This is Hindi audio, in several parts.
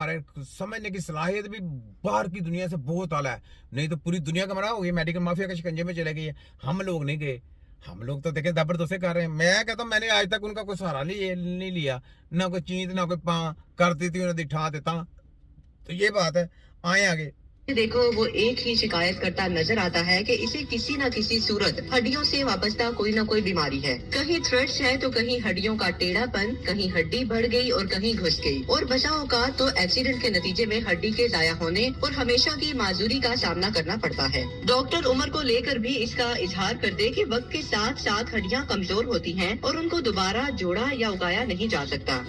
हमारे समझने की सलाहियत भी बाहर की दुनिया से बहुत आला है। नहीं तो पूरी दुनिया का मरा हो गई, मेडिकल माफिया के शिकंजे में चले गई है। हम लोग नहीं गए, हम लोग तो देखे जबरदस्ती कर रहे हैं। मैं कहता हूँ मैंने आज तक उनका कोई सहारा नहीं लिया, ना कोई चीज ना कोई पा करती थी उन्हें दिखा देता। तो ये बात है, आए आगे देखो वो एक ही शिकायत करता नजर आता है कि इसे किसी न किसी सूरत हड्डियों से वाबस्ता कोई न कोई बीमारी है। कहीं थ्रेड्स है तो कहीं हड्डियों का टेढ़ापन, कहीं हड्डी बढ़ गई और कहीं घुस गई, और बचाव का तो एक्सीडेंट के नतीजे में हड्डी के जाया होने और हमेशा की माजूरी का सामना करना पड़ता है। डॉक्टर उम्र को लेकर भी इसका इजहार कर दे कि वक्त के साथ साथ हड्डियां कमजोर होती हैं और उनको दोबारा जोड़ा या उगाया नहीं जा सकता।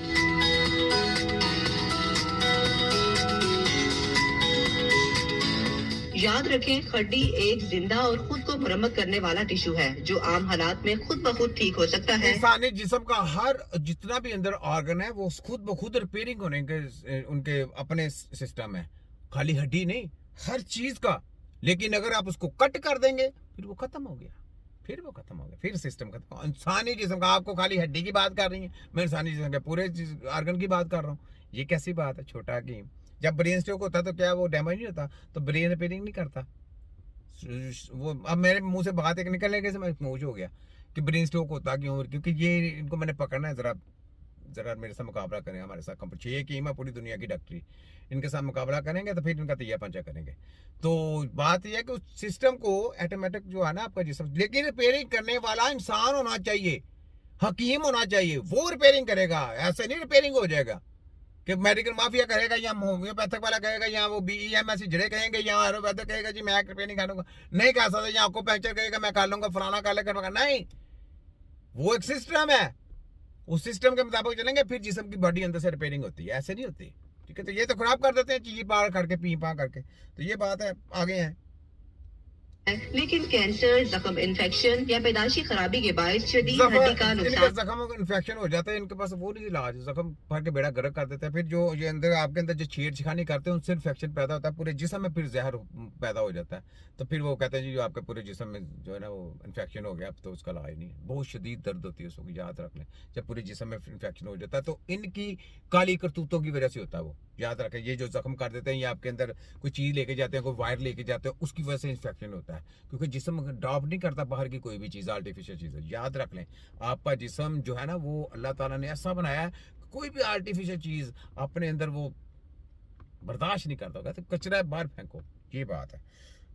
याद रखें, हड्डी एक जिंदा और खुद को मरम्मत करने वाला टिश्यू है जो आम हालात में खुद ब खुद ठीक हो सकता है। इंसानी जिस्म का हर जितना भी अंदर ऑर्गन है वो खुद ब खुद रिपेयरिंग होने के उनके अपने सिस्टम है, खाली हड्डी नहीं, हर चीज का। लेकिन अगर आप उसको कट कर देंगे फिर वो खत्म हो गया, फिर सिस्टम खत्म। इंसानी जिस्म का, आपको खाली हड्डी की बात कर रही है, मैं इंसानी जिस्म के पूरे ऑर्गन की बात कर रहा हूँ। ये कैसी बात है, छोटा की जब ब्रेन स्ट्रोक होता तो क्या वो डैमेज नहीं होता, तो ब्रेन रिपेयरिंग नहीं करता वो। अब मेरे मुंह से बात एक निकलने के मैं मौज हो गया कि ब्रेन स्ट्रोक होता क्यों, क्योंकि ये इनको मैंने पकड़ना है। जरा मेरे साथ मुकाबला करें, हमारे साथ कंपनी ये की मैं पूरी दुनिया की डॉक्टरी, इनके साथ मुकाबला करेंगे तो फिर इनका तैयार पंचा करेंगे। तो बात यह है कि उस सिस्टम को ऑटोमेटिक जो है ना आपका जिसम, लेकिन रिपेयरिंग करने वाला इंसान होना चाहिए, हकीम होना चाहिए, वो रिपेयरिंग करेगा। ऐसे नहीं रिपेयरिंग हो जाएगा कि मेडिकल माफिया करेगा या होम्योपैथिक वाला कहेगा या वो BEMS जड़े कहेंगे या आयुर्वेदिक कहेगा जी मैं रिपेयर नहीं करूंगा, नहीं कह सकता। या आपको पैंचर कहेगा मैं कर लूंगा, फलाना कर लेगा, नहीं। वो एक सिस्टम है, उस सिस्टम के मुताबिक चलेंगे फिर जिस्म की बॉडी अंदर से रिपेयरिंग होती है, ऐसे नहीं होती। ठीक है, तो ये तो खराब कर देते हैं चीज पार करके, पी पा करके। तो ये बात है, आगे है। लेकिन कैंसर, जख्म इन्फेक्शन या पैदाइशी खराबी के बायस शदीद हड्डी का नुकसान, जख्म इन्फेक्शन हो जाता है, इनके पास वो नहीं इलाज, जख्म भर के बेड़ा गर्क कर देता है। फिर जो ये अंदर आपके अंदर जो छेड़छानी करते हैं उनसे इन्फेक्शन पैदा होता है, पूरे जिस्म में फिर जहर पैदा हो जाता है। तो फिर वो कहते हैं जी जो आपके पूरे जिस्म में जो है ना वो इन्फेक्शन हो गया, अब तो उसका इलाज नहीं है। बहुत शदीद दर्द होती है उसको, याद रख लें। जब पूरे जिस्म में इन्फेक्शन हो जाता है तो इनकी काली करतूतों की वजह से होता है वो, याद रखें। ये जो जख्म कर देते हैं या आपके अंदर कोई चीज लेके जाते हैं, कोई वायर लेके जाते हैं, उसकी वजह से इन्फेक्शन होता है, क्योंकि जिस्म ड्रॉप नहीं करता बाहर की कोई भी चीज, आर्टिफिशियल चीज। याद रख लें, आपका जिस्म जो है ना वो अल्लाह ताला ने ऐसा बनाया है, कोई भी आर्टिफिशियल चीज अपने अंदर वो बर्दाश्त नहीं करता होगा, तो कचरा बाहर फेंको, ये बात है।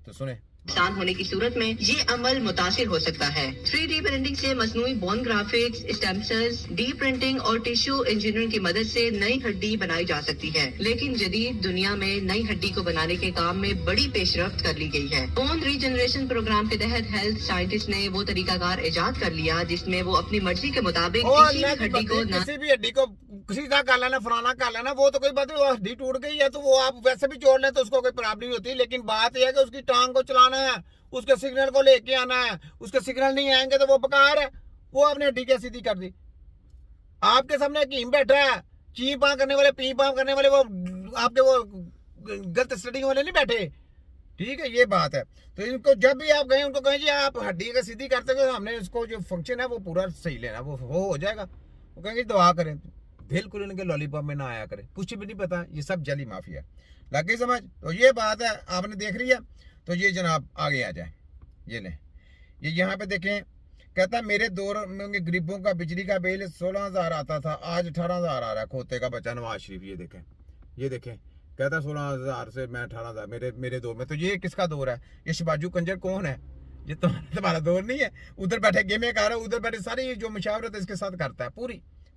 तो सुने, नुकसान होने की सूरत में ये अमल मुतासिर हो सकता है। 3D प्रिंटिंग से मसनूई bone graphics, stem cells, D printing और टिश्यू इंजीनियरिंग की मदद से नई हड्डी बनाई जा सकती है। लेकिन जदीद दुनिया में नई हड्डी को बनाने के काम में बड़ी पेशरफ्त कर ली गई है। बोन रीजनरेशन प्रोग्राम के तहत हेल्थ साइंटिस्ट ने वो तरीकाकार इजाद कर लिया जिसमें वो अपनी मर्जी के मुताबिक किसी भी हड्डी को सीधा कर लेना, फलाना कर लेना, वो तो कोई बात नहीं। हड्डी टूट गई है तो वो आप वैसे भी जोड़ लें तो उसको कोई प्रॉब्लम नहीं होती। लेकिन बात यह है कि उसकी टांग को चलाना है, उसके सिग्नल को लेके आना है। उसके सिग्नल नहीं आएंगे तो वो बेकार है। वो आपने हड्डी क्या सीधी कर दी, आपके सामने हकीम बैठा है, ची पाँ करने वाले, पी पाँ करने वाले, वो आपके वो गलत स्टडी वाले नहीं बैठे। ठीक है, ये बात है। तो इनको जब भी आप गए उनको कहें जी आप हड्डी का सीधी करते हो, हमने इसको जो फंक्शन है वो पूरा सही लेना, वो हो जाएगा। वो कहेंगे दुआ करें, बिल्कुल इनके लॉलीपॉप में ना आया करे, कुछ भी नहीं पता, ये सब जली माफिया। लगे समझ? तो ये बात है, आपने देख लिया। तो ये जनाब आगे आ जाए, ये लें, ये यहाँ पे देखें, कहता है मेरे दौर में गरीबों का बिजली का बिल 16,000 आता था, आज 18,000 आ रहा है। खोते का बच्चा नवाज शरीफ, ये देखें, ये देखें, कहता है 16,000 से मैं 18,000 मेरे दौर में। तो ये किसका दौर है? ये शिबाजू कंजर कौन है? ये तो तुम्हारा दौर नहीं है। उधर बैठे गेमें कर रहा है, उधर बैठे सारी जो मुशावरत इसके साथ करता है,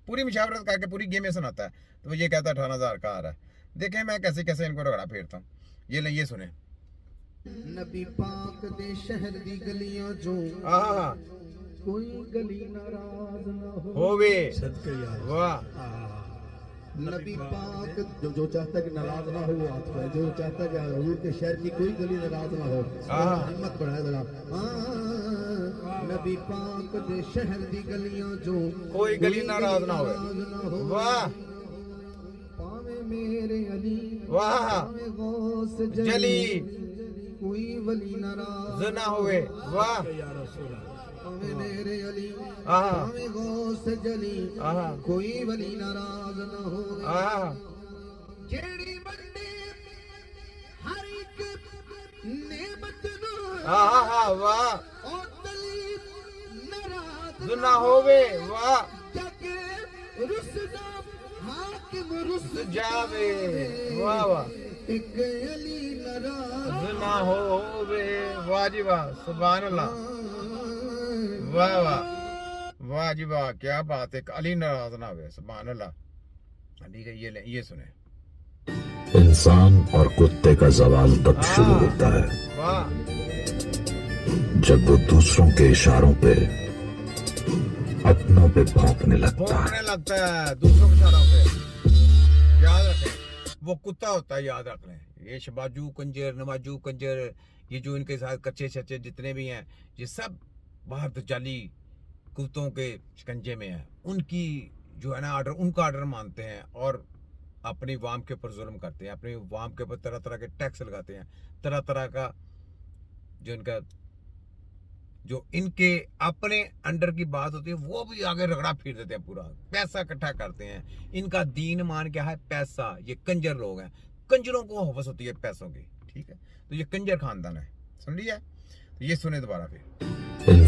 पूरी मुशावरत करके पूरी गेमें सुनाता है। तो ये कहता है 18,000 का आ रहा है। देखें मैं कैसे कैसे इनको रगड़ा फेरता हूँ। ये ले, ये सुने। नबी पाक दे शहर दी गलियां जो कोई गली नाराज ना होवे, सदके यार वाह। नबी पाक जो चाहता है कि नाराज ना हो, हाथ पे जो चाहता है कि हुजूर के शहर की कोई गली नाराज ना हो, हिम्मत बढ़ाए जरा। नबी पाक दे शहर दी गलियां जो कोई गली नाराज ना हो, वाह। पावे मेरे अली, वाह, पावे गौस जली, कोई वली नाराज ना होवे, वाह। पावे मेरे अली, आहा, पावे गौस जली, आहा, कोई वली नाराज ना हो। आहा, जेड़ी हाँ वाह और दलील नाराज सुना होवे वाह जाके रुसना हाकिम रुस जावे वाह वाह एक अली नाराज सुना होवे वाह जी वाह सुभान अल्लाह वाह वाह वाह जी वाह क्या बात है अली नाराज ना हुए सुभान अल्लाह ठीक है ये सुने इंसान और कुत्ते का जवाल तब शुरू होता है वाह जब वो दूसरों के इशारों पे अपनों पे भौंकने लगता है। भौंकने लगता है दूसरों के इशारों पे। याद रखें वो कुत्ता होता है, याद रख लें। ये शबाजू कंजर नमाजू कंजर ये जो इनके साथ कच्चे शच्चे जितने भी हैं ये सब बाहर तो जाली कुत्तों के शिकंजे में है। उनकी जो है ना आर्डर उनका आर्डर मानते हैं और अपनी वाम के ऊपर जुल्म करते हैं, अपनी वाम के ऊपर तरह तरह के टैक्स लगाते हैं, तरह तरह का जो इनका जो इनके अपने अंडर की बात होती है वो भी आगे रगड़ा फिर देते हैं, पूरा पैसा इकट्ठा करते हैं। इनका दीन मान क्या है? पैसा। ये कंजर लोग हैं, कंजरों को हवस होती है पैसों की, ठीक है। तो ये कंजर खानदान है, सुन लिया? तो ये सुने दोबारा फिर।